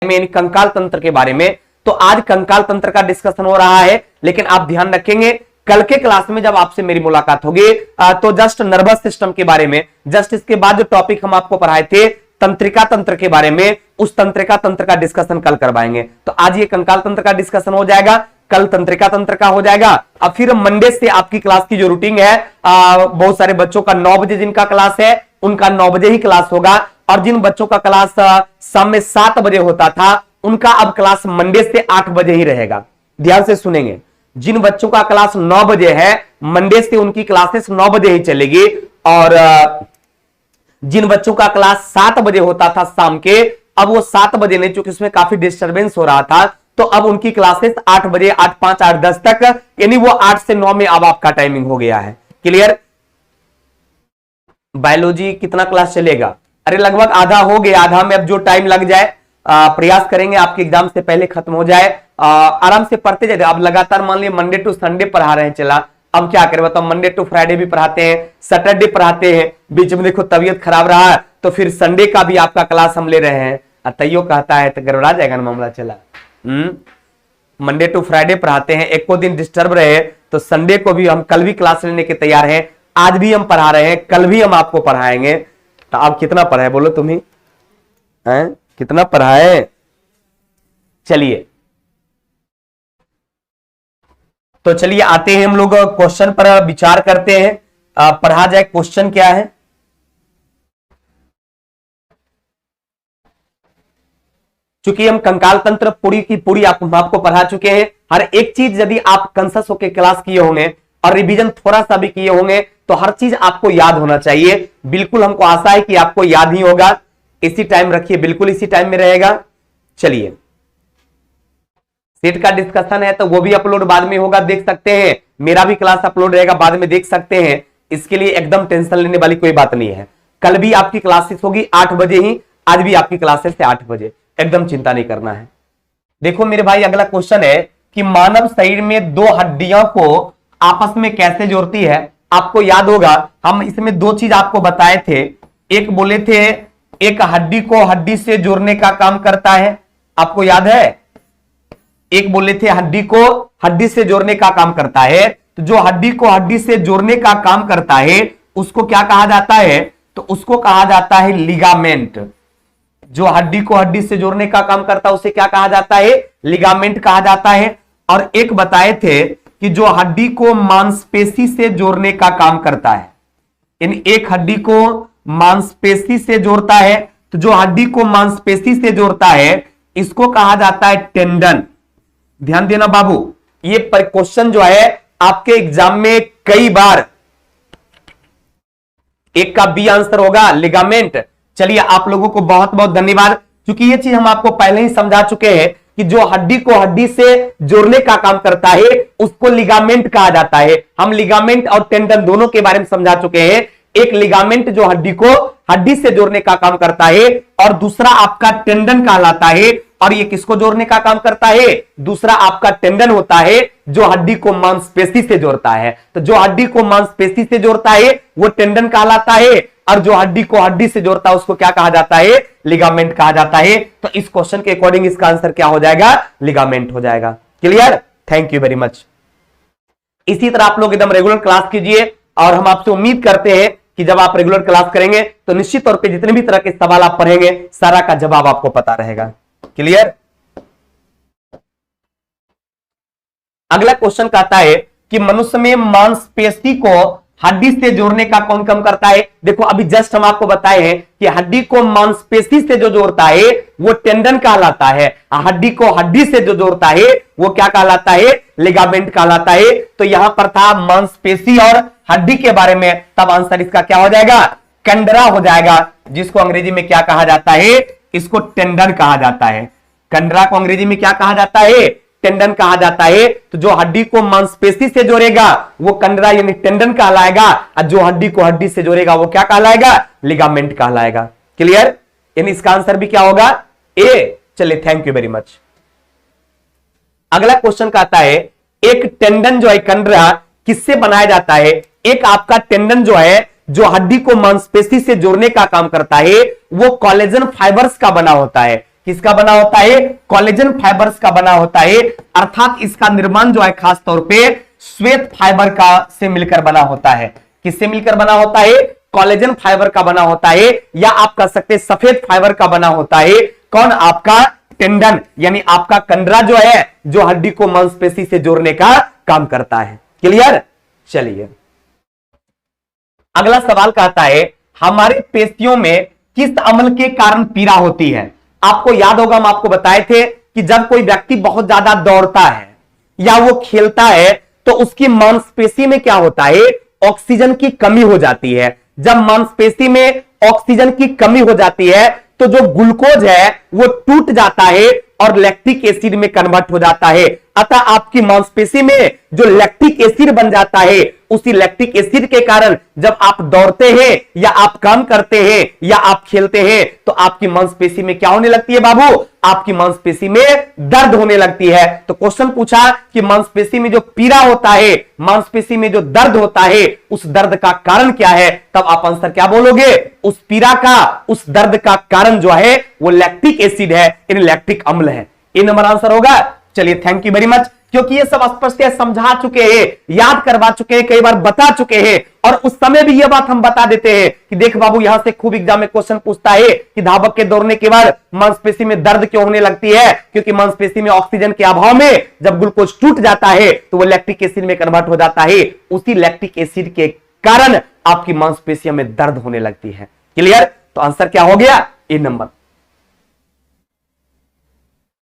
में, कंकाल तंत्र के बारे में। तो आज कंकाल तंत्र का डिस्कशन हो रहा है, लेकिन आप ध्यान रखेंगे कल के क्लास में जब आपसे मेरी मुलाकात होगी तो जस्ट नर्वस सिस्टम के बारे में, जस्ट इसके बाद जो टॉपिक हम आपको पढ़ाए थे तंत्रिका तंत्र के बारे में, उस तंत्रिका तंत्र का डिस्कशन कल करवाएंगे। तो आज ये कंकाल तंत्र का डिस्कशन हो जाएगा, कल तंत्रिका तंत्र का हो जाएगा। अब फिर मंडे से आपकी क्लास की जो रूटीन है, बहुत सारे बच्चों का 9 बजे जिनका क्लास है उनका 9 बजे ही क्लास होगा, और जिन बच्चों का क्लास शाम में 7 बजे होता था उनका अब क्लास मंडे से 8 बजे ही रहेगा। ध्यान से सुनेंगे, जिन बच्चों का क्लास 9 बजे है मंडे से उनकी क्लासेस 9 बजे ही चलेगी, और जिन बच्चों का क्लास 7 बजे होता था शाम के, अब वो 7 बजे नहीं, चूंकि उसमें काफी डिस्टरबेंस हो रहा था, तो अब उनकी क्लासेस 8 बजे, 8, 5, 8, 10 तक, यानी वो 8 से 9 में अब आपका टाइमिंग हो गया है। क्लियर? बायोलॉजी कितना क्लास चलेगा? अरे लगभग आधा हो गया, आधा में अब जो टाइम लग जाए प्रयास करेंगे आपके एग्जाम से पहले खत्म हो जाए। आराम से पढ़ते जाए। अब लगातार मान लीजिए मंडे टू संडे पढ़ा रहे हैं, चला अब क्या करें बताओ, मंडे टू फ्राइडे भी पढ़ाते हैं, सैटरडे पढ़ाते हैं, बीच में देखो तबीयत खराब रहा तो फिर संडे का भी आपका क्लास हम ले रहे हैं। तैयो कहता है तो गड़बड़ा जाएगा ना मामला। चला मंडे टू फ्राइडे पढ़ाते हैं, एक को दिन डिस्टर्ब रहे तो संडे को भी हम कल भी क्लास लेने के तैयार हैं। आज भी हम पढ़ा रहे हैं, कल भी हम आपको पढ़ाएंगे। तो आप कितना पढ़ाए बोलो तुम ही, कितना पढ़ाए? चलिए तो चलिए आते हैं हम लोग क्वेश्चन पर विचार करते हैं। पढ़ा जाए, क्वेश्चन क्या है? चूंकि हम कंकाल तंत्र पूरी की पूरी आपको पढ़ा चुके हैं, हर एक चीज यदि आप कंसस होकर क्लास किए होंगे और रिवीजन थोड़ा सा भी किए होंगे तो हर चीज आपको याद होना चाहिए। बिल्कुल हमको आशा है कि आपको याद ही होगा। इसी टाइम रखिए, बिल्कुल इसी टाइम में रहेगा। चलिए, सेट का डिस्कशन है तो वो भी अपलोड बाद में होगा, देख सकते हैं। मेरा भी क्लास अपलोड रहेगा, बाद में देख सकते हैं। इसके लिए एकदम टेंशन लेने वाली कोई बात नहीं है। कल भी आपकी क्लासेस होगी 8 बजे ही, आज भी आपकी क्लासेस है 8 बजे, एकदम चिंता नहीं करना है। देखो मेरे भाई, अगला क्वेश्चन है कि मानव शरीर में 2 हड्डियों को आपस में कैसे जोड़ती है? आपको याद होगा हम इसमें 2 चीज आपको बताए थे। एक बोले थे, एक हड्डी को हड्डी से जोड़ने का काम करता है, आपको याद है? एक बोले थे हड्डी को हड्डी से जोड़ने का काम करता है। तो जो हड्डी को हड्डी से जोड़ने का काम करता है उसको क्या कहा जाता है? तो उसको कहा जाता है लिगामेंट। जो हड्डी को हड्डी से जोड़ने का काम करता है उसे क्या कहा जाता है? लिगामेंट कहा जाता है। और एक बताए थे कि जो हड्डी को मांसपेशी से जोड़ने का काम करता है, यानी एक हड्डी को मांसपेशी से जोड़ता है, तो जो हड्डी को मांसपेशी से जोड़ता है इसको कहा जाता है टेंडन। ध्यान देना बाबू, ये क्वेश्चन जो है आपके एग्जाम में कई बार, एक का बी आंसर होगा लिगामेंट। चलिए आप लोगों को बहुत बहुत धन्यवाद, क्योंकि ये चीज हम आपको पहले ही समझा चुके हैं कि जो हड्डी को हड्डी से जोड़ने का काम करता है उसको लिगामेंट कहा जाता है। हम लिगामेंट और टेंडन दोनों के बारे में समझा चुके हैं। एक लिगामेंट जो हड्डी को हड्डी से जोड़ने का काम करता है, और दूसरा आपका टेंडन कहलाता है। और ये किसको जोड़ने का काम करता है? दूसरा आपका टेंडन होता है जो हड्डी को मांसपेशी से जोड़ता है। तो जो हड्डी को मांसपेशी से जोड़ता है वो टेंडन कहलाता है, और जो हड्डी को हड्डी से जोड़ता है उसको क्या कहा जाता है? लिगामेंट कहा जाता है। तो इस क्वेश्चन के अकॉर्डिंग इसका आंसर क्या हो जाएगा? लिगामेंट हो जाएगा। Clear? Thank you very much. इसी तरह आप लोग एकदम रेगुलर क्लास कीजिए, और हम आपसे उम्मीद करते हैं कि जब आप रेगुलर क्लास करेंगे तो निश्चित तौर पे जितने भी तरह के सवाल आप पढ़ेंगे सारा का जवाब आपको पता रहेगा। क्लियर? अगला क्वेश्चन कहता है कि मनुष्य में मांसपेशी को हड्डी से जोड़ने का कौन काम करता है? देखो अभी जस्ट हम आपको बताए हैं कि हड्डी को मांसपेशी से जो जोड़ता है वो टेंडन कहलाता है, हड्डी को हड्डी से जो जोड़ता है वो क्या कहलाता है? लिगामेंट कहलाता है। तो यहां पर था मांसपेशी और हड्डी के बारे में, तब आंसर इसका क्या हो जाएगा? कंडरा हो जाएगा, जिसको अंग्रेजी में क्या कहा जाता है? इसको टेंडन कहा जाता है। कंडरा को अंग्रेजी में क्या कहा जाता है? टेंडन कहा जाता है। तो जो हड्डी को मांसपेशी से जोड़ेगा वो कंडरा यानी टेंडन कहलाएगा, और जो हड्डी को हड्डी से जोड़ेगा वो क्या कहलाएगा? लिगामेंट कहलाएगा। क्लियर? यानी इसका आंसर भी क्या होगा? ए। चलिए, थैंक यू वेरी मच। अगला क्वेश्चन कहता है, एक टेंडन जो है कंडरा किससे बनाया जाता है? एक आपका टेंडन जो है जो हड्डी को मांसपेशी से जोड़ने का काम करता है वो कोलेजन फाइबर्स का बना होता है। किसका बना होता है? कोलेजन फाइबर्स का बना होता है, अर्थात इसका निर्माण जो है खास तौर पे श्वेत फाइबर का से मिलकर बना होता है। किससे मिलकर बना होता है? कोलेजन फाइबर का बना होता है, या आप कह सकते हैं सफेद फाइबर का बना होता है। कौन? आपका टेंडन, यानी आपका कंडरा जो है, जो हड्डी को मांसपेशी से जोड़ने का काम करता है। क्लियर? चलिए अगला सवाल कहता है, हमारे पेशियों में किस अम्ल के कारण पीड़ा होती है? आपको याद होगा, हम आपको बताए थे कि जब कोई व्यक्ति बहुत ज्यादा दौड़ता है या वो खेलता है तो उसकी मांसपेशी में क्या होता है? ऑक्सीजन की कमी हो जाती है। जब मांसपेशी में ऑक्सीजन की कमी हो जाती है तो जो ग्लूकोज है वो टूट जाता है और लैक्टिक एसिड में कन्वर्ट हो जाता है। अतः आपकी मांसपेशी में जो लैक्टिक एसिड बन जाता है, उसी लैक्टिक एसिड के कारण जब आप दौड़ते हैं या आप काम करते हैं या आप खेलते हैं तो आपकी मांसपेशी में क्या होने लगती है बाबू? आपकी मांसपेशी में दर्द होने लगती है। तो क्वेश्चन पूछा कि मांसपेशी में जो पीड़ा होता है, मांसपेशी में जो दर्द होता है, उस दर्द का कारण क्या है? तब आप आंसर क्या बोलोगे? उस पीड़ा का, उस दर्द का कारण जो है वो लैक्टिक एसिड है, यानी लैक्टिक अम्ल है। ये नंबर आंसर होगा। चलिए थैंक यू वेरी मच, क्योंकि ये सब स्पष्ट समझा चुके हैं, याद करवा चुके हैं, कई बार बता चुके हैं, और उस समय भी ये बात हम बता देते हैं कि देख बाबू, यहां से खूब एग्जाम में क्वेश्चन पूछता है कि धावक के दौड़ने के बाद मांसपेशी में दर्द क्यों होने लगती है? क्योंकि मांसपेशी में ऑक्सीजन के अभाव में जब ग्लूकोज टूट जाता है तो वो लैक्टिक एसिड में कन्वर्ट हो जाता है। उसी लैक्टिक एसिड के कारण आपकी मांसपेशियों में दर्द होने लगती है। क्लियर? तो आंसर क्या हो गया? ए नंबर।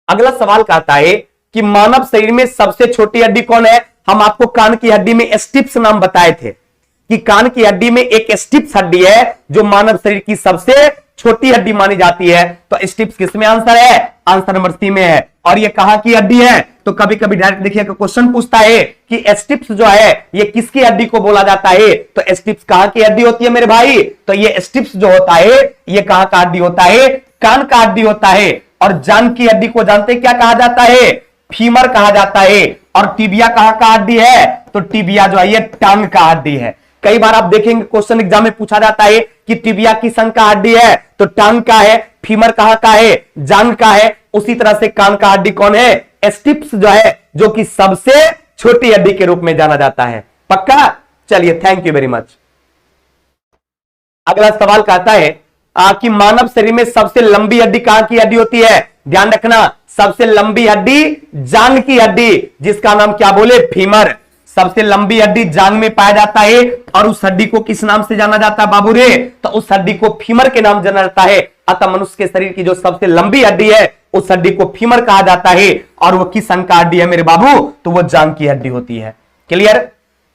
अगला सवाल कहता है कि मानव शरीर में सबसे छोटी हड्डी कौन है? हम आपको कान की हड्डी में स्टिप्स नाम बताए थे कि कान की हड्डी में एक स्टिप्स हड्डी है जो मानव शरीर की सबसे छोटी हड्डी मानी जाती है। तो स्टिप्स किसमें आंसर है? आंसर नंबर सी में है। और ये कहां की हड्डी है? तो कभी कभी डायरेक्ट देखिए क्वेश्चन पूछता है कि स्टिप्स जो है ये किसकी हड्डी को बोला जाता है? तो स्टिप्स कहां की हड्डी होती है मेरे भाई? तो ये स्टिप्स जो होता है ये कहां का हड्डी होता है? कान का हड्डी होता है। और जांघ की हड्डी को जानते क्या कहा जाता है? फीमर कहा जाता है। और टिबिया कहां का हड्डी है? तो टिबिया जो है ये टांग का हड्डी है। कई बार आप देखेंगे क्वेश्चन एग्जाम में पूछा जाता है कि टिबिया किस अंग का हड्डी है? तो टांग का है। फीमर कहां का है? जांघ का है। उसी तरह से कान का हड्डी कौन है? स्टिप्स जो है, जो कि सबसे छोटी हड्डी के रूप में जाना जाता है। पक्का? चलिए थैंक यू वेरी मच। अगला सवाल कहता है कि मानव शरीर में सबसे लंबी हड्डी कहां की हड्डी होती है? ध्यान रखना, सबसे लंबी हड्डी जांघ की हड्डी, जिसका नाम क्या बोले? फीमर। सबसे लंबी हड्डी जांघ में पाया जाता है। और उस हड्डी को किस नाम से जाना जाता है बाबू रे? तो उस हड्डी को फीमर के नाम जाना जाता है। अतः मनुष्य के शरीर की जो सबसे लंबी हड्डी है उस हड्डी को फीमर कहा जाता है। और वो किस अंग का हड्डी है मेरे बाबू? तो वो जांघ की हड्डी होती है। क्लियर?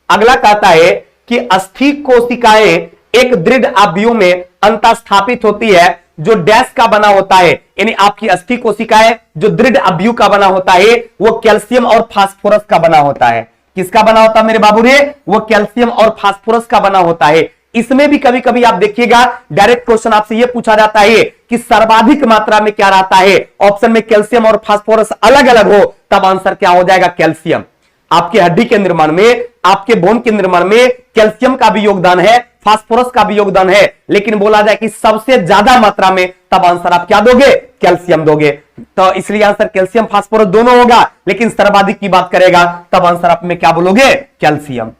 अगला कहता है कि अस्थि कोशिकाएं एक दृढ़ अवयव में अंतःस्थापित होती है जो डैश का बना होता है, यानी आपकी अस्थि कोशिकाएं जो दृढ़ अवयव का बना होता है वो कैल्शियम और फास्फोरस का बना होता है। किसका बना होता है मेरे बाबू रे? वो कैल्शियम और फास्फोरस का बना होता है। इसमें भी कभी कभी आप देखिएगा डायरेक्ट क्वेश्चन आपसे यह पूछा जाता है कि सर्वाधिक मात्रा में क्या रहता है? ऑप्शन में कैल्शियम और फास्फोरस अलग अलग हो, तब आंसर क्या हो जाएगा? कैल्शियम। आपके हड्डी के निर्माण में, आपके बोन के निर्माण में कैल्शियम का भी योगदान है, फास्फोरस का भी योगदान है, लेकिन बोला जाए कि सबसे ज्यादा मात्रा में, तब आंसर आप क्या दोगे? कैल्शियम दोगे। तो इसलिए आंसर कैल्शियम फास्फोरस दोनों होगा, लेकिन सर्वाधिक की बात करेगा तब आंसर आप में क्या बोलोगे? कैल्शियम।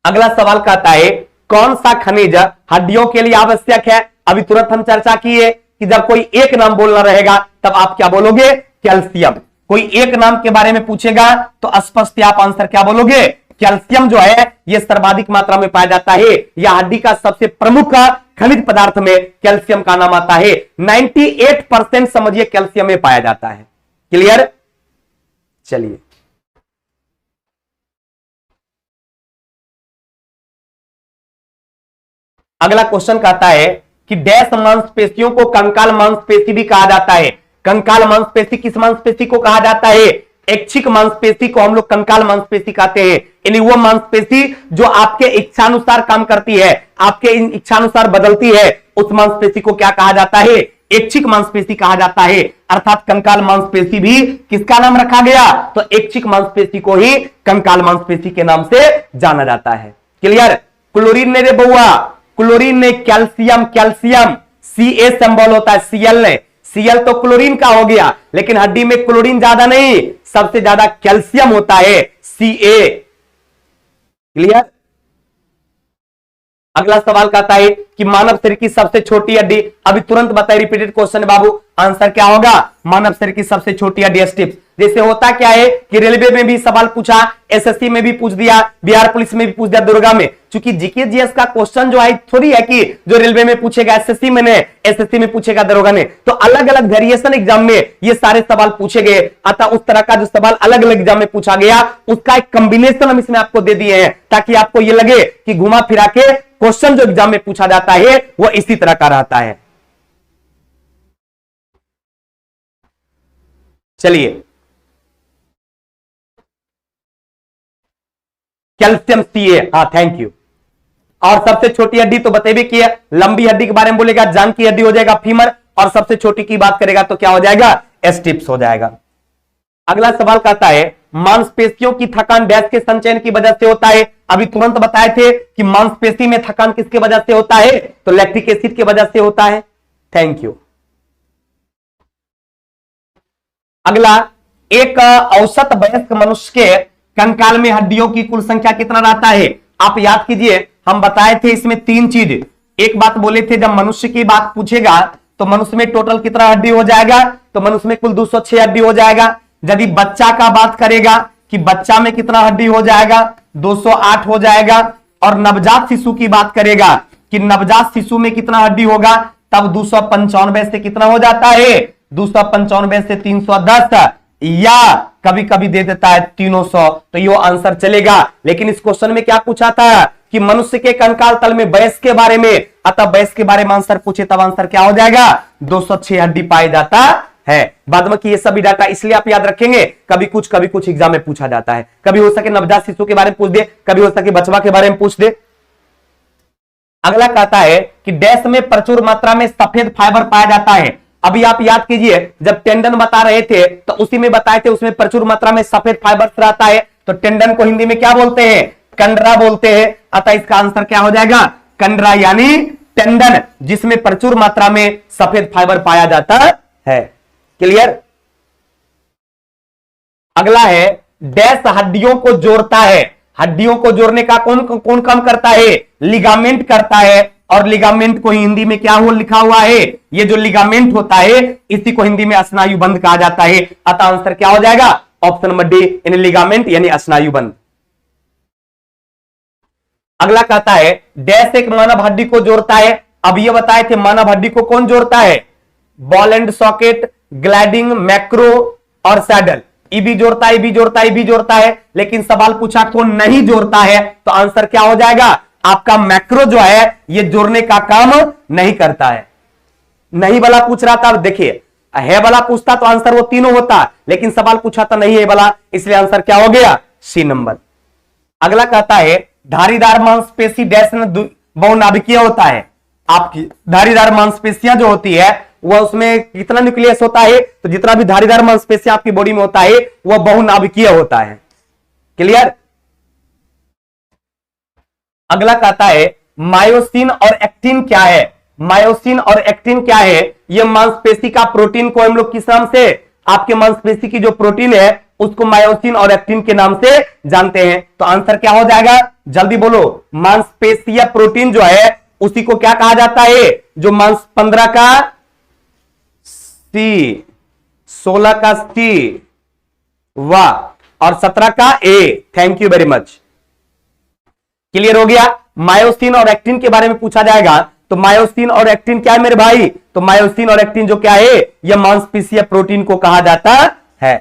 अगला सवाल कहता है कौन सा खनिज हड्डियों के लिए आवश्यक है? अभी तुरंत हम चर्चा किए कि जब कोई एक नाम बोलना रहेगा तब आप क्या बोलोगे? कैल्शियम। कोई एक नाम के बारे में पूछेगा तो स्पष्ट आप आंसर क्या बोलोगे? कैल्शियम जो है यह सर्वाधिक मात्रा में पाया जाता है। यह हड्डी का सबसे प्रमुख खनिज पदार्थ में कैल्शियम का नाम आता है। 98% समझिए कैल्शियम में पाया जाता है। क्लियर? चलिए अगला क्वेश्चन कहता है कि डैश मांसपेशियों को कंकाल मांसपेशी भी कहा जाता है। कंकाल मांसपेशी किस मांसपेशी को कहा जाता है? ऐच्छिक मांसपेशी को हम लोग कंकाल मांसपेशी कहते हैं। यानी वो मांसपेशी जो आपके इच्छानुसार काम करती है, आपके इच्छानुसार बदलती है, उस मांसपेशी को क्या कहा जाता है? ऐच्छिक मांसपेशी कहा जाता है। अर्थात कंकाल मांसपेशी भी किसका नाम रखा गया? तो ऐच्छिक मांसपेशी को ही कंकाल मांसपेशी के नाम से जाना जाता है। क्लियर? क्लोरीन ने कैल्शियम, कैल्शियम Ca सिंबल होता है, Cl ने Cl तो क्लोरीन का हो गया, लेकिन हड्डी में क्लोरीन ज्यादा नहीं, सबसे ज्यादा कैल्शियम होता है, Ca। क्लियर। अगला सवाल कहता है कि मानव शरीर की सबसे छोटी हड्डी, अभी तुरंत बताइए, रिपीटेड क्वेश्चन है बाबू, आंसर क्या होगा? मानव शरीर की सबसे छोटी हड्डी स्टिप्स। जैसे होता क्या है कि रेलवे में भी सवाल पूछा, एसएससी में भी पूछ दिया, बिहार पुलिस में भी पूछ दिया, दुर्गा में, क्योंकि जीके जीएस का क्वेश्चन जो है थोड़ी है कि जो रेलवे में पूछेगा एसएससी में ने, एसएससी में पूछेगा दरोगा ने, तो अलग अलग वेरिएशन एग्जाम में ये सारे सवाल पूछे गए। अतः उस तरह का जो सवाल अलग अलग एग्जाम में पूछा गया उसका एक कॉम्बिनेशन हम इसमें आपको दे दिए हैं, ताकि आपको ये लगे कि घुमा फिरा के क्वेश्चन जो एग्जाम में पूछा जाता है वो इसी तरह का रहता है। चलिए, कैल्शियम Ca, हाँ थैंक यू। और सबसे छोटी हड्डी तो बतेबे की है, लंबी हड्डी के बारे में बोलेगा जांघ की हड्डी हो जाएगा फीमर, और सबसे छोटी की बात करेगा तो क्या हो जाएगा? स्टिप्स हो जाएगा। अगला सवाल कहता है मांसपेशियों की थकान डैश के संचयन की वजह से होता है। अभी तुरंत बताए थे कि मांसपेशी में थकान किसके वजह से होता है? तो लैक्टिक एसिड की वजह से होता है। Thank you. अगला, एक औसत वयस्क मनुष्य के कंकाल में हड्डियों की कुल संख्या कितना रहता है? आप याद कीजिए, हम बताए थे इसमें तीन चीज। एक बात बोले थे, जब मनुष्य की बात पूछेगा तो मनुष्य में टोटल कितना हड्डी हो जाएगा? तो मनुष्य में कुल 206 हड्डी हो जाएगा। यदि बच्चा का बात करेगा कि बच्चा में कितना हड्डी हो जाएगा? 208 हो जाएगा। और नवजात शिशु की बात करेगा कि नवजात शिशु में कितना हड्डी होगा? तब 295 से कितना हो जाता है? 295 से 310, या कभी कभी दे देता है 300, तो ये आंसर चलेगा। लेकिन इस क्वेश्चन में क्या पूछा था कि मनुष्य के कंकाल तल में वयस्क के बारे में, अतः वयस्क के बारे में आंसर पूछे तब आंसर क्या हो जाएगा? 206 हड्डी पाई जाता है। बाद में कि ये सभी डाटा इसलिए आप याद रखेंगे, कभी कुछ एग्जाम में पूछा जाता है। कभी हो सके नवजात शिशु के बारे में पूछ दे, कभी हो सके बचवा के बारे में पूछ दे। अगला कहता है कि डैश में प्रचुर मात्रा में सफेद फाइबर पाया जाता है। अभी आप याद कीजिए, जब टेंडन बता रहे थे तो उसी में बताए थे उसमें प्रचुर मात्रा में सफेद फाइबर रहता है। तो टेंडन को हिंदी में क्या बोलते हैं? कंडरा बोलते हैं। अतः इसका आंसर क्या हो जाएगा? कंडरा, यानी टेंडन जिसमें प्रचुर मात्रा में सफेद फाइबर पाया जाता है। क्लियर। अगला है डैश हड्डियों को जोड़ता है। हड्डियों को जोड़ने का कौन काम करता है? लिगामेंट करता है। और लिगामेंट को हिंदी में क्या हो लिखा हुआ है? ये जो लिगामेंट होता है इसी को हिंदी में स्नायुबंध कहा जाता है। अतः आंसर क्या हो जाएगा? ऑप्शन नंबर डी, यानी लिगामेंट यानी स्नायुबंध। अगला कहता है डैश एक मानव हड्डी को जोड़ता है। अब ये बताए थे मानव हड्डी को कौन जोड़ता है? Ball and socket, gliding, macro और सैडल। ई भी जोड़ता है, ई भी जोड़ता है, ई भी जोड़ता है। लेकिन सवाल पूछा कौन नहीं जोड़ता है, तो आंसर क्या हो जाएगा? आपका मैक्रो जो है ये जोड़ने का काम नहीं करता है। नहीं वाला पूछ रहा था, देखिए है वाला पूछता तो आंसर वो तीनों होता, लेकिन सवाल पूछा था नहीं है वाला, इसलिए आंसर क्या हो गया? C number. अगला कहता है धारीदार मांसपेशी डैश बहुनाभिकीय होता है। आपकी धारीदार मांसपेशियां जो होती है वह उसमें कितना न्यूक्लियस होता है? तो जितना भी धारीदार मांसपेशियां आपकी बॉडी में होता है वह बहुनाभिकीय होता है। क्लियर। अगला कहता है मायोसिन और एक्टिन क्या है? मायोसिन और एक्टिन क्या है? यह मांसपेशी का प्रोटीन को हम लोग किस नाम से, आपके मांसपेशी की जो प्रोटीन है उसको मायोसिन और एक्टिन के नाम से जानते हैं। तो आंसर क्या हो जाएगा? जल्दी बोलो। मांसपेशीय प्रोटीन जो है उसी को क्या कहा जाता है? जो मांस 15 का सी, 16 का सी, वाह, और 17 का A. Thank you very much. Clear हो गया। मायोसिन और एक्टिन के बारे में पूछा जाएगा तो मायोसिन और एक्टिन क्या है मेरे भाई? तो मायोसिन और एक्टिन जो क्या है, यह मांसपेशीय प्रोटीन को कहा जाता है।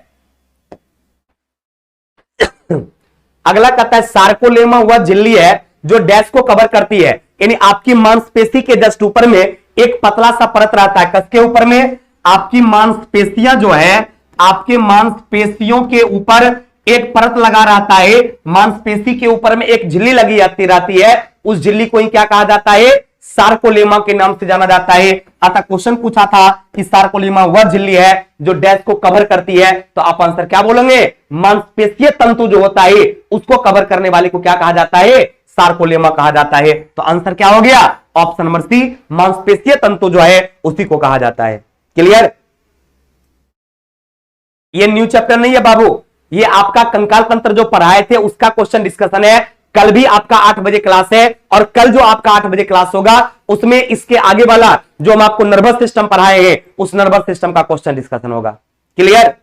अगला कहता है सार्कोलेमा वह झिल्ली है जो डैश को कवर करती है, यानी आपकी मांसपेशी के जस्ट ऊपर में एक पतला सा परत रहता है। किसके ऊपर में? आपकी मांसपेशियां जो है, आपके मांसपेशियों के ऊपर एक परत लगा रहता है। मांसपेशी के ऊपर में एक झिल्ली लगी आती रहती है, उस झिल्ली को ही क्या कहा जाता है? सार्कोलेमा के नाम से जाना जाता है। अतः क्वेश्चन पूछा था कि सार्कोलेमा वह झिल्ली है जो डैश को कवर करती है, तो आप आंसर क्या बोलेंगे? मांसपेशीय तंतु जो होता है उसको कवर करने वाले को क्या कहा जाता है? सार्कोलेमा कहा जाता है। तो आंसर क्या हो गया? ऑप्शन नंबर सी, मांसपेशीय तंतु जो है उसी को कहा जाता है। क्लियर। ये न्यू चैप्टर नहीं है बाबू, ये आपका कंकाल तंत्र जो पढ़ाए थे उसका क्वेश्चन डिस्कशन है। कल भी आपका 8 बजे क्लास है और कल जो आपका 8 बजे क्लास होगा उसमें इसके आगे वाला जो हम आपको नर्वस सिस्टम पढ़ाए हैं उस नर्वस सिस्टम का क्वेश्चन डिस्कशन होगा। क्लियर?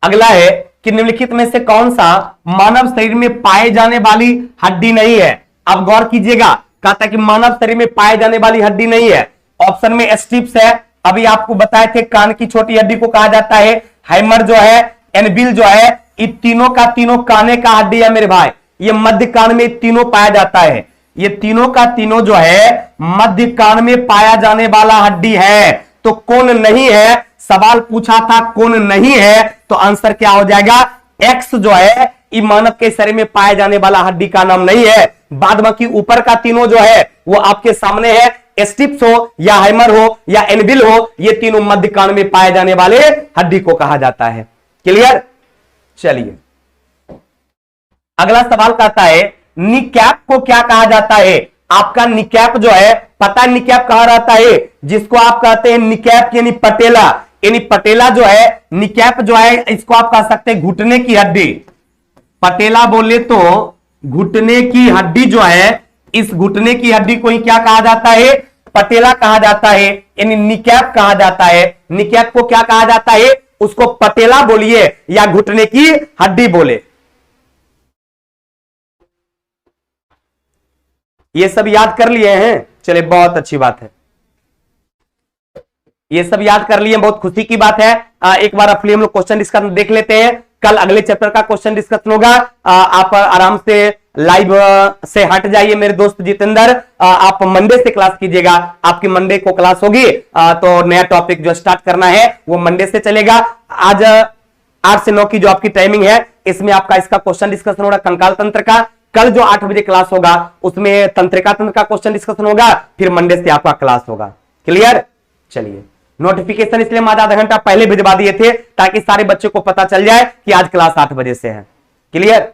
अगला है कि निम्नलिखित में से कौन सा मानव शरीर में पाए जाने वाली हड्डी नहीं है। अब गौर कीजिएगा, कहता है कि मानव शरीर में पाए जाने वाली हड्डी नहीं है। ऑप्शन में स्ट्रिप्स है, अभी आपको बताए थे कान की छोटी हड्डी को कहा जाता है, हाइमर जो है, एनबिल जो है, ये तीनों का तीनों काने का हड्डी है मेरे भाई। ये मध्य कान में तीनों पाया जाता है, ये तीनों का तीनों जो है मध्य कान में पाया जाने वाला हड्डी है। तो कौन नहीं है, सवाल पूछा था कौन नहीं है, तो आंसर क्या हो जाएगा, एक्स जो है ये मानव के शरीर में पाए जाने वाला हड्डी का नाम नहीं है। बाद बाकी ऊपर का तीनों जो है वो आपके सामने है, स्टिप्स हो या हाइमर हो या एनबिल हो, ये तीनों मध्य कान में पाए जाने वाले हड्डी को कहा जाता है। क्लियर? चलिए अगला सवाल कहता है निकैप को क्या कहा जाता है। आपका निकैप जो है, पता है निकैप कहा रहता है, जिसको आप कहते हैं निकैप यानी पटेला, यानी पटेला जो है, निकैप जो है इसको आप कह सकते हैं घुटने की हड्डी। पटेला बोले तो घुटने की हड्डी जो है, इस घुटने की हड्डी को ही क्या कहा जाता है, पटेला कहा जाता है, यानी निकैप कहा जाता है। निकैप को क्या कहा जाता है, उसको पटेला बोलिए या घुटने की हड्डी बोले। ये सब याद कर लिए हैं, चलिए बहुत अच्छी बात है, ये सब याद कर लिए, बहुत खुशी की बात है। एक बार अपने हम लोग क्वेश्चन डिस्कशन देख लेते हैं, कल अगले चैप्टर का क्वेश्चन डिस्कशन होगा। आप आराम से लाइव से हट जाइए मेरे दोस्त जितेंद्र, आप मंडे से क्लास कीजिएगा, आपकी मंडे को क्लास होगी, तो नया टॉपिक जो स्टार्ट करना है वो मंडे से चलेगा। आज 8 से 9 की जो आपकी टाइमिंग है, इसमें आपका इसका क्वेश्चन डिस्कशन होगा कंकाल तंत्र का। कल जो 8 बजे क्लास होगा उसमें तंत्रिका तंत्र का क्वेश्चन डिस्कशन होगा, फिर मंडे से आपका क्लास होगा। क्लियर? चलिए नोटिफिकेशन इसलिए हम आधा घंटा पहले भिजवा दिए थे ताकि सारे बच्चों को पता चल जाए कि आज क्लास 8 बजे से है। क्लियर?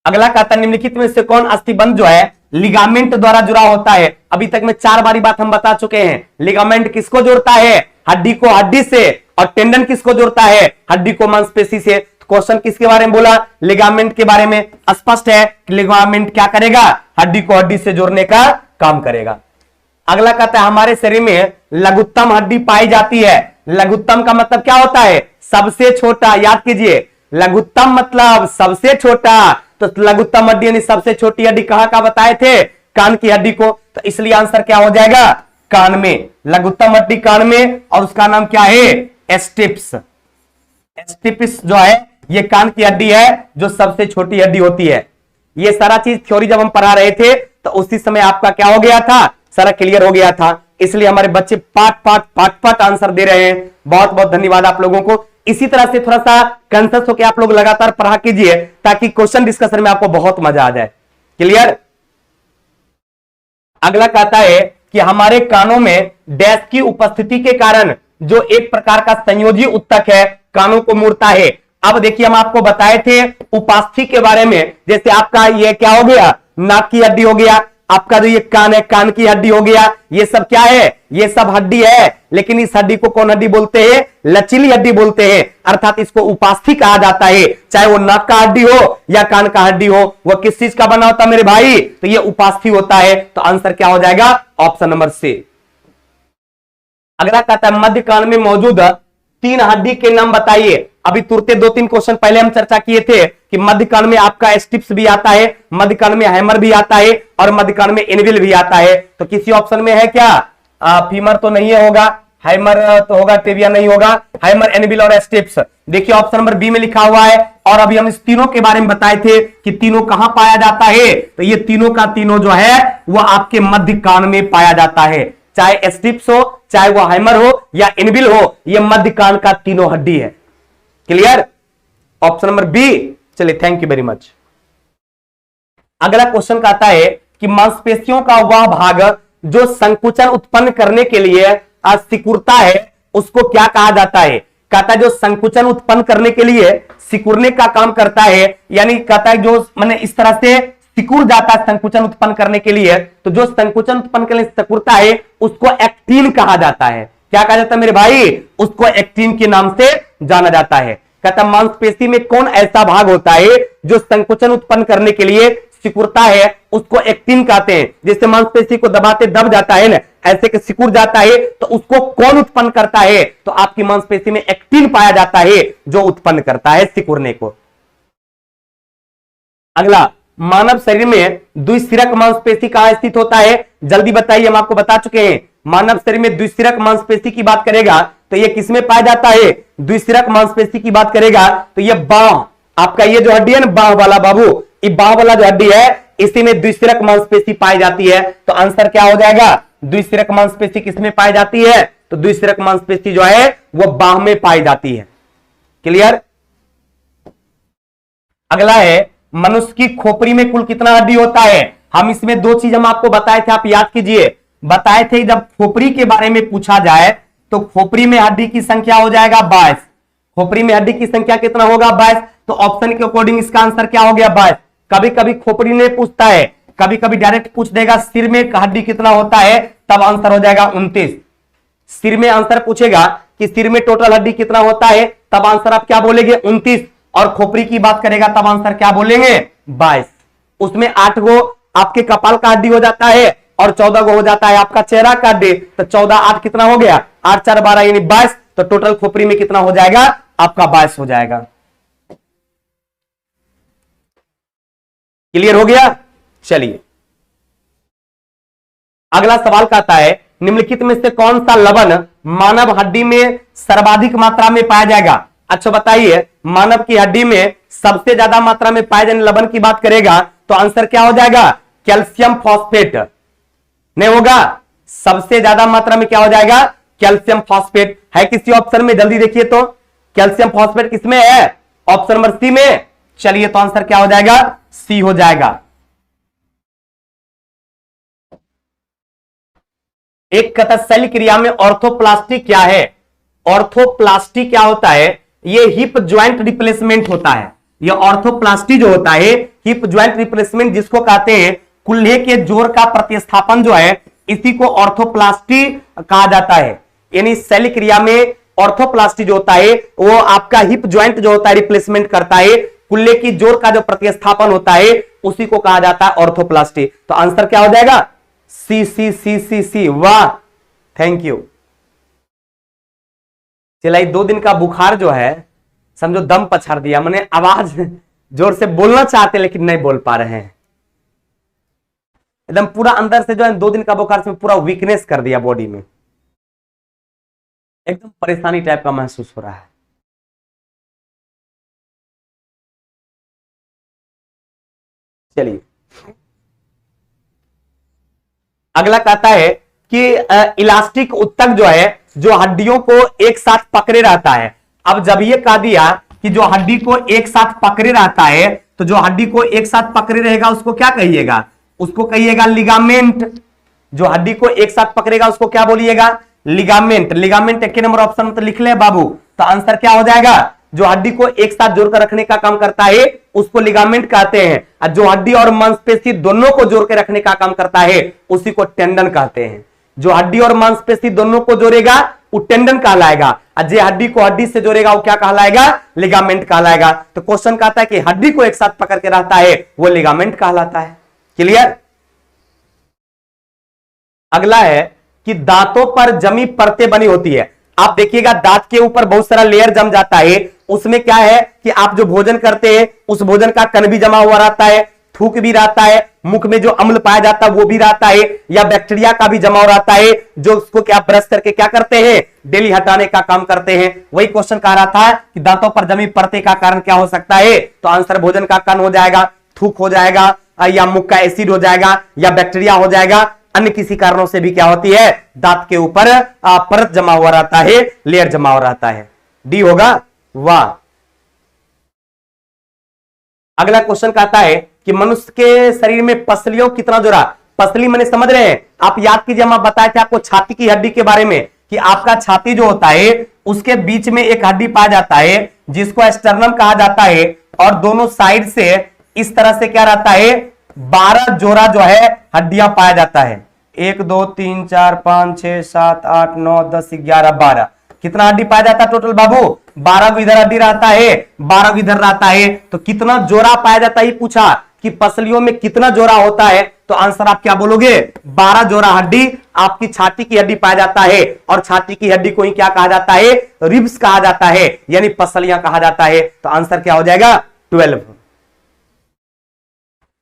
अगला कहता है निम्नलिखित में से कौन अस्थिबंध जो है लिगामेंट द्वारा जुड़ा होता है। अभी तक में 4 बारी बात हम बता चुके हैं। लिगामेंट किसको जोड़ता है, हड्डी को हड्डी से, और टेंडन किसको जोड़ता है, हड्डी को मांसपेशी से। क्वेश्चन किसके बारे में बोला, लिगामेंट के बारे में। स्पष्ट है कि लिगामेंट क्या करेगा, हड्डी को हड्डी से जोड़ने का काम करेगा। अगला कहता है हमारे शरीर में लघुत्तम हड्डी पाई जाती है। लघुत्तम का मतलब क्या होता है, सबसे छोटा। याद कीजिए, लघुत्तम मतलब सबसे छोटा। तो लघुत्तम हड्डी यानी सबसे छोटी हड्डी कहां का बताए थे, कान की हड्डी को। तो इसलिए आंसर क्या हो जाएगा, कान में। लघुत्तम हड्डी कान में, और उसका नाम क्या है, स्टिप्स। स्टिप्स जो है ये कान की हड्डी है जो सबसे छोटी हड्डी होती है। ये सारा चीज थ्योरी जब हम पढ़ा रहे थे तो उसी समय आपका क्या हो गया था, सारा क्लियर हो गया था। इसलिए हमारे बच्चे पाट आंसर दे रहे हैं। बहुत बहुत धन्यवाद आप लोगों को। इसी तरह से थोड़ा सा कंसस होकर आप लोग लगातार पढ़ा कीजिए ताकि क्वेश्चन डिस्कशन में आपको बहुत मजा आ जाए। क्लियर? अगला कहता है कि हमारे कानों में डैश की उपस्थिति के कारण जो एक प्रकार का संयोजी उत्तक है कानों को मुड़ता है। अब देखिए हम आपको बताए थे उपास्थि के बारे में, जैसे आपका ये क्या हो गया, नाक की हड्डी हो गया, आपका जो ये कान है कान की हड्डी हो गया। ये सब क्या है, ये सब हड्डी है, लेकिन इस हड्डी को कौन हड्डी बोलते हैं, लचीली हड्डी बोलते हैं, अर्थात इसको उपास्थि कहा जाता है। चाहे वो नाक का हड्डी हो या कान का हड्डी हो, वो किस चीज का बना होता है मेरे भाई, तो ये उपास्थि होता है। तो आंसर क्या हो जाएगा, ऑप्शन नंबर सी। अगला कहता है मध्य कान में मौजूद 3 हड्डी के नाम बताइए। अभी तुरंत 2-3 क्वेश्चन पहले हम चर्चा किए थे कि मध्य कान में आपका स्टिप्स भी आता है, मध्य कान में हैमर भी आता है, और मध्य कान में एनविल भी आता है। तो किसी ऑप्शन में है क्या, फीमर तो नहीं होगा, हैमर तो होगा, टिबिया नहीं होगा, हैमर, एनविल और स्टिप्स। देखिए ऑप्शन नंबर बी में लिखा हुआ है। और अभी हम इस तीनों के बारे में बताए थे कि तीनों कहां पाया जाता है, तो ये तीनों का तीनों जो है वह आपके मध्य कान में पाया जाता है। चाहे स्टिप्स हो, चाहे वो हैमर हो या एनविल हो, ये मध्य कान का तीनों हड्डी है। क्लियर? Option number B. चलिए थैंक यू वेरी मच। अगला क्वेश्चन कहता है कि मांसपेशियों का वह भाग जो संकुचन उत्पन्न करने के लिए सिकुड़ता है उसको क्या कहा जाता है। कहता है जो संकुचन उत्पन्न करने के लिए सिकुड़ने का काम करता है, यानी कहता है जो मैंने इस तरह से सिकुड़ जाता है संकुचन उत्पन्न करने के लिए, तो जो संकुचन उत्पन्न करने से सिकुड़ता है उसको एक्टिन कहा जाता है। क्या कहा जाता है मेरे भाई? उसको एक्टिन के नाम से जाना जाता है। कहता मांसपेशी में कौन ऐसा भाग होता है जो संकुचन उत्पन्न करने के लिए सिकुड़ता है, उसको एक्टिन कहते हैं। जैसे मांसपेशी को दबाते दब जाता है ना, ऐसे कि सिकुड़ जाता है, तो उसको कौन उत्पन्न करता है? तो आपकी मांसपेशी में एक्टिन पाया जाता है जो उत्पन्न करता है सिकुड़ने को। अगला, मानव शरीर में द्विसिरक मांसपेशी कहां स्थित होता है? जल्दी बताइए, हम आपको बता चुके हैं। मानव शरीर में द्विसिरक मांसपेशी की बात करेगा तो यह किसमें पाया जाता है? द्विसिरक मांसपेशी की बात करेगा तो यह बाह, आपका ये जो हड्डी है ना बाह वाला, बाबू ये बाह वाला जो हड्डी है इसी में द्विसिरक मांसपेशी पाई जाती है। तो आंसर क्या हो जाएगा? द्विसिरक मांसपेशी किसमें पाई जाती है? तो द्विसिरक मांसपेशी जो है वो बाह में पाई जाती है। क्लियर? अगला है, मनुष्य की खोपड़ी में कुल कितना हड्डी होता है? हम इसमें दो चीज हम आपको बताए थे, आप याद कीजिए। बताए थे जब खोपड़ी के बारे में पूछा जाए तो खोपड़ी में हड्डी की संख्या हो जाएगा 22। खोपड़ी में हड्डी की संख्या कितना होगा? 22। तो ऑप्शन के अकॉर्डिंग इसका आंसर क्या हो गया? 22। कभी कभी खोपड़ी नहीं पूछता है, कभी कभी डायरेक्ट पूछ देगा सिर में हड्डी कितना होता है, तब आंसर हो जाएगा 29। सिर में आंसर पूछेगा कि सिर में टोटल हड्डी कितना होता है, तब आंसर आप क्या बोलेंगे? 29। और खोपड़ी की बात करेगा तब आंसर क्या बोलेंगे? 22। उसमें 8 गो आपके कपाल का हड्डी हो जाता है और 14 गो हो जाता है आपका चेहरा का हड्डी। तो 14 8 कितना हो गया? 8 4 12 यानी 22। तो टोटल खोपड़ी में कितना हो जाएगा? आपका 22 हो जाएगा। क्लियर हो गया? चलिए अगला सवाल कहता है, निम्नलिखित में से कौन सा लवण मानव हड्डी में सर्वाधिक मात्रा में पाया जाएगा? अच्छा बताइए, मानव की हड्डी में सबसे ज्यादा मात्रा में पाए जाने लवण की बात करेगा तो आंसर क्या हो जाएगा? कैल्शियम फॉस्फेट नहीं होगा? सबसे ज्यादा मात्रा में क्या हो जाएगा? कैल्शियम फॉस्फेट है किसी ऑप्शन में? जल्दी देखिए तो कैल्शियम फॉस्फेट किसमें है? ऑप्शन नंबर सी में। चलिए तो आंसर क्या हो जाएगा? सी हो जाएगा। एक कतः शल्य क्रिया में ऑर्थोप्लास्टी क्या है? ऑर्थोप्लास्टी क्या होता है? ये हिप ज्वाइंट रिप्लेसमेंट होता है। ये ऑर्थोप्लास्टी जो होता है हिप ज्वाइंट रिप्लेसमेंट जिसको कहते हैं, कुल्हे के जोड़ का प्रतिस्थापन जो है इसी को ऑर्थोप्लास्टी कहा जाता है। यानी शल्य क्रिया में ऑर्थोप्लास्टी जो होता है वो आपका हिप ज्वाइंट जो होता है रिप्लेसमेंट करता है, कुल्हे की जोड़ का जो प्रतिस्थापन होता है उसी को कहा जाता है ऑर्थोप्लास्टी। तो आंसर क्या हो जाएगा? सी सी सी सी सी। वाह, थैंक यू। चलिए 2 दिन का बुखार जो है समझो दम पछाड़ दिया, मैंने आवाज जोर से बोलना चाहते लेकिन नहीं बोल पा रहे हैं। एकदम पूरा अंदर से जो है 2 दिन का बुखार से पूरा वीकनेस कर दिया बॉडी में, एकदम परेशानी टाइप का महसूस हो रहा है। चलिए अगला कहता है कि इलास्टिक उत्तक जो है जो हड्डियों को एक साथ पकड़े रहता है। अब जब ये कह दिया कि जो हड्डी को एक साथ पकड़े रहता है तो जो हड्डी को एक साथ पकड़े रहेगा उसको क्या कहिएगा? उसको कहिएगा लिगामेंट। जो हड्डी को एक साथ पकड़ेगा उसको क्या बोलिएगा? लिगामेंट। लिगामेंट एक नंबर ऑप्शन में तो लिख ले बाबू। तो आंसर क्या हो जाएगा? जो हड्डी को एक साथ जोड़कर रखने का काम करता है उसको लिगामेंट कहते हैं, और जो हड्डी और मांसपेशी दोनों को जोड़ के रखने का काम करता है उसी को टेंडन कहते हैं। जो हड्डी और मांसपेशी दोनों को जोड़ेगा वो टेंडन कहलाएगा, और जो हड्डी को हड्डी से जोड़ेगा वो क्या कहलाएगा? लिगामेंट कहलाएगा। तो क्वेश्चन कहता है कि हड्डी को एक साथ पकड़ के रहता है वो लिगामेंट कहलाता है। क्लियर? अगला है कि दांतों पर जमी परतें बनी होती है। आप देखिएगा दांत के ऊपर बहुत सारा लेयर जम जाता है, उसमें क्या है कि आप जो भोजन करते हैं उस भोजन का कण भी जमा हुआ रहता है, थूक भी रहता है, मुख में जो अम्ल पाया जाता है वो भी रहता है, या बैक्टीरिया का भी जमाव रहता है जो उसको क्या ब्रश करके क्या करते हैं? डेली हटाने का काम करते हैं। वही क्वेश्चन कह रहा था कि दांतों पर जमी परतें का कारण क्या हो सकता है? तो आंसर भोजन का कण हो जाएगा, थूक हो जाएगा, या मुख का एसिड हो जाएगा, या बैक्टीरिया हो जाएगा। अन्य किसी कारणों से भी क्या होती है? दांत के ऊपर परत जमा हुआ रहता है, लेयर जमा हुआ रहता है। डी होगा। वाह। अगला क्वेश्चन कहता है कि मनुष्य के शरीर में पसलियों कितना जोड़ा? पसली मैंने समझ रहे हैं, आप याद कीजिए, हम बताए थे आपको छाती की हड्डी के बारे में कि आपका छाती जो होता है उसके बीच में एक हड्डी पाया जाता है जिसको स्टर्नम कहा जाता है, और दोनों साइड से इस तरह से क्या रहता है? 12 जोड़ा जो है हड्डियां पाया जाता है। 1 2 3 4 5 6 7 8 9 10 11 12। कितना हड्डी पाया जाता है टोटल बाबू? 12 इधर हड्डी रहता है, 12 इधर रहता है, तो कितना जोड़ा पाया जाता है पूछा कि पसलियों में कितना जोड़ा होता है, तो आंसर आप क्या बोलोगे? 12 जोड़ा हड्डी आपकी छाती की हड्डी पाया जाता है, और छाती की हड्डी को ही क्या कहा जाता है? रिब्स कहा जाता है, यानी पसलियां कहा जाता है। तो आंसर क्या हो जाएगा? 12।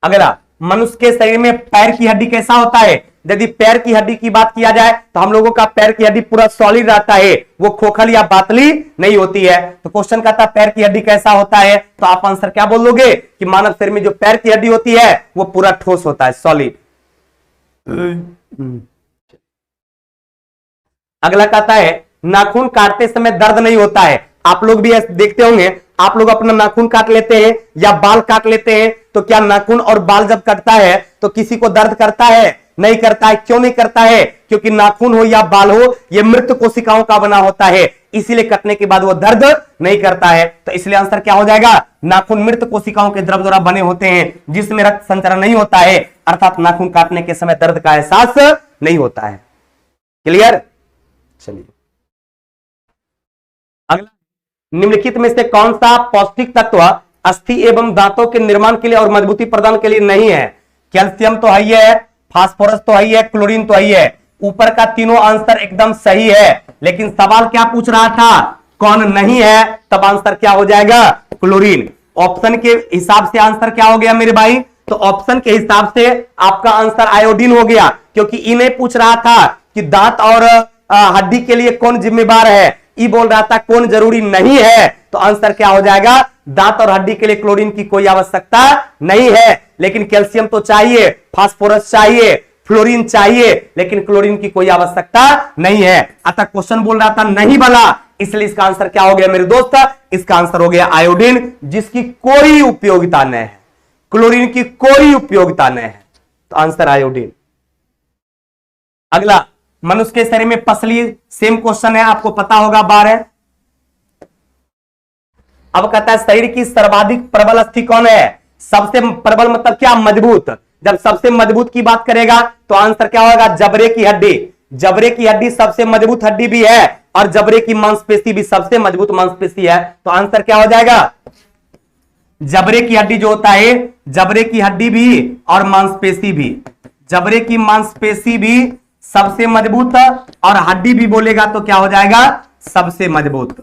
अगला, मनुष्य के शरीर में पैर की हड्डी कैसा होता है? यदि पैर की हड्डी की बात किया जाए तो हम लोगों का पैर की हड्डी पूरा सॉलिड रहता है, वो खोखल या बातली नहीं होती है। तो क्वेश्चन कहता है पैर की हड्डी कैसा होता है, तो आप आंसर क्या बोलोगे कि मानव शरीर में जो पैर की हड्डी होती है वो पूरा ठोस होता है, सॉलिड। अगला कहता है नाखून काटते समय दर्द नहीं होता है। आप लोग भी देखते होंगे, आप लोग अपना नाखून काट लेते हैं या बाल काट लेते हैं, तो क्या नाखून और बाल जब कटता है तो किसी को दर्द करता है? नहीं करता है। क्यों नहीं करता है? क्योंकि नाखून हो या बाल हो, यह मृत कोशिकाओं का बना होता है, इसीलिए कटने के बाद वो दर्द नहीं करता है। तो इसलिए आंसर क्या हो जाएगा? नाखून मृत कोशिकाओं के द्रव द्वारा बने होते हैं जिसमें रक्त संचरण नहीं होता है, अर्थात नाखून काटने के समय दर्द का एहसास नहीं होता है। क्लियर? चलिए अगला, निम्नलिखित में से कौन सा पौष्टिक तत्व अस्थि एवं दांतों के निर्माण के लिए और मजबूती प्रदान के लिए नहीं है? कैल्शियम तो है ही है, फास्फोरस तो है ही है, क्लोरीन तो है ही है। ऊपर का तीनों आंसर एकदम सही है, लेकिन सवाल क्या पूछ रहा था? कौन नहीं है? तब आंसर क्या हो जाएगा? क्लोरीन। ऑप्शन के हिसाब से आंसर क्या हो गया मेरे भाई? तो ऑप्शन के हिसाब से आपका आंसर आयोडीन हो गया, क्योंकि इन्हें पूछ रहा था कि दांत और हड्डी के लिए कौन जिम्मेदार है, ये बोल रहा था कौन जरूरी नहीं है। तो आंसर क्या हो जाएगा? दांत और हड्डी के लिए क्लोरीन की कोई आवश्यकता नहीं है, लेकिन कैल्शियम तो चाहिए, फास्फोरस चाहिए, फ्लोरीन चाहिए, लेकिन क्लोरीन की कोई आवश्यकता नहीं है। अतः क्वेश्चन बोल रहा था नहीं वाला, इसलिए इसका आंसर क्या हो गया मेरे दोस्त? इसका आंसर हो गया आयोडीन, जिसकी कोई उपयोगिता नहीं है, क्लोरीन की कोई उपयोगिता नहीं है। तो आंसर आयोडीन। अगला, मनुष्य के शरीर में पसली, सेम क्वेश्चन है, आपको पता होगा 12। अब कहता है शरीर की सर्वाधिक प्रबल अस्थि कौन है? सबसे प्रबल मतलब क्या? मजबूत। जब सबसे मजबूत की बात करेगा तो आंसर क्या होगा? जबड़े की हड्डी। जबड़े की हड्डी सबसे मजबूत हड्डी भी है, और जबड़े की मांसपेशी भी सबसे मजबूत मांसपेशी है। तो आंसर क्या हो जाएगा? जबड़े की हड्डी जो होता है, जबड़े की हड्डी भी और मांसपेशी भी, जबड़े की मांसपेशी भी सबसे मजबूत, और हड्डी भी बोलेगा तो क्या हो जाएगा? सबसे मजबूत।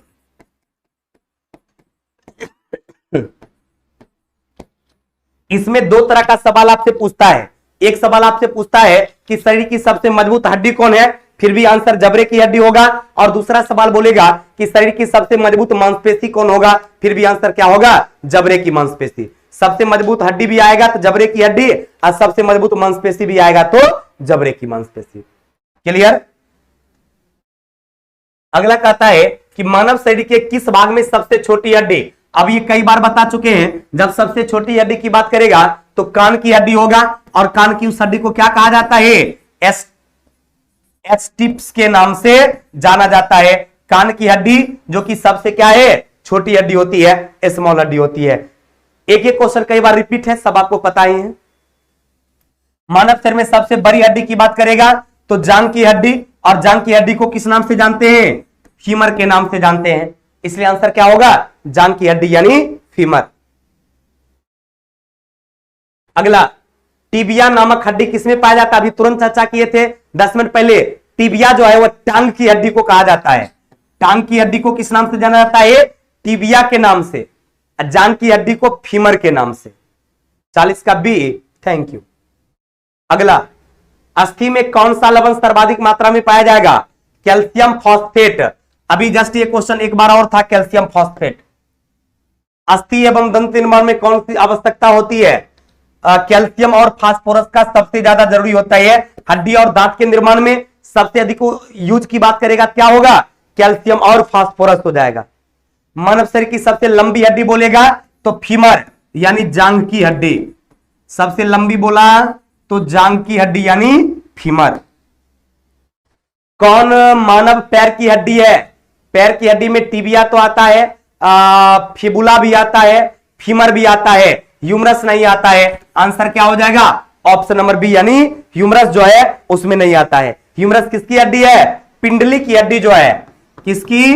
इसमें दो तरह का सवाल आपसे पूछता है। एक सवाल आपसे पूछता है कि शरीर की सबसे मजबूत हड्डी कौन है, फिर भी आंसर जबड़े की हड्डी होगा। और दूसरा सवाल बोलेगा कि शरीर की सबसे मजबूत मांसपेशी कौन होगा, फिर भी आंसर क्या होगा? जबड़े की मांसपेशी। सबसे मजबूत हड्डी भी आएगा तो जबड़े की हड्डी, और सबसे मजबूत मांसपेशी भी आएगा तो जबड़े की मांसपेशी। क्लियर? अगला कहता है कि मानव शरीर के किस भाग में सबसे छोटी हड्डी? अब ये कई बार बता चुके हैं, जब सबसे छोटी हड्डी की बात करेगा तो कान की हड्डी होगा, और कान की उस हड्डी को क्या कहा जाता है? एस टिप्स के नाम से जाना जाता है। कान की हड्डी जो कि सबसे क्या है? छोटी हड्डी होती है, स्मॉल हड्डी होती है। एक एक क्वेश्चन कई बार रिपीट है, सब आपको पता ही है। मानव शरीर में सबसे बड़ी हड्डी की बात करेगा तो जांघ की हड्डी, और जांघ की हड्डी को किस नाम से जानते हैं? फीमर के नाम से जानते हैं, इसलिए आंसर क्या होगा? जांघ की हड्डी यानी फीमर। अगला, टिबिया नामक हड्डी किसमें पाया जाता है? अभी तुरंत चर्चा किए थे 10 मिनट पहले। टिबिया जो है वह टांग की हड्डी को कहा जाता है। टांग की हड्डी को किस नाम से जाना जाता है? टिबिया के नाम से। जांघ की हड्डी को फीमर के नाम से। 40 का बी। Thank you. अगला, अस्थि में कौन सा लवण सर्वाधिक मात्रा में पाया जाएगा? Calcium phosphate. अभी जस्ट ये क्वेश्चन एक बार और था, कैल्शियम फॉस्फेट। अस्थि एवं दंत निर्माण में कौन सी आवश्यकता होती है? कैल्शियम और फास्फोरस का सबसे ज्यादा जरूरी होता है। हड्डी और दांत के निर्माण में सबसे अधिक यूज की बात करेगा क्या होगा? कैल्शियम और फास्फोरस हो जाएगा। मानव शरीर की सबसे लंबी हड्डी बोलेगा तो फीमर यानी जांघ की हड्डी। सबसे लंबी बोला तो जांघ की हड्डी यानी फीमर। कौन मानव पैर की हड्डी है? पैर की हड्डी में टिबिया तो आता है, फिबुला भी आता है, फीमर भी आता है, ह्यूमरस नहीं आता है। आंसर क्या हो जाएगा? ऑप्शन नंबर बी, यानी ह्यूमरस जो है उसमें नहीं आता है। ह्यूमरस किसकी हड्डी है? पिंडली की हड्डी जो है, किसकी?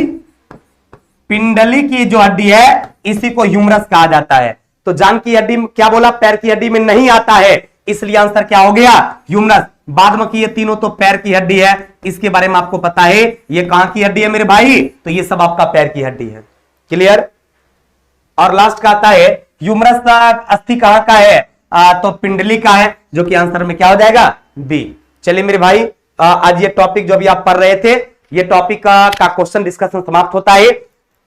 पिंडली की जो हड्डी है इसी को ह्यूमरस कहा जाता है। तो जांघ की हड्डी क्या बोला? पैर की हड्डी में नहीं आता है, इसलिए आंसर क्या हो गया? ह्यूमरस। बाद में की ये तीनों तो पैर की हड्डी है, इसके बारे में आपको पता है। ये कहां की हड्डी है मेरे भाई? तो ये सब आपका पैर की हड्डी है। क्लियर? और लास्ट का आता है ह्यूमरस अस्थि कहां का है? तो पिंडली का है, जो कि आंसर में क्या हो जाएगा? बी। चलिए मेरे भाई, आज ये टॉपिक जो भी आप पढ़ रहे थे, ये टॉपिक का क्वेश्चन डिस्कशन समाप्त होता है।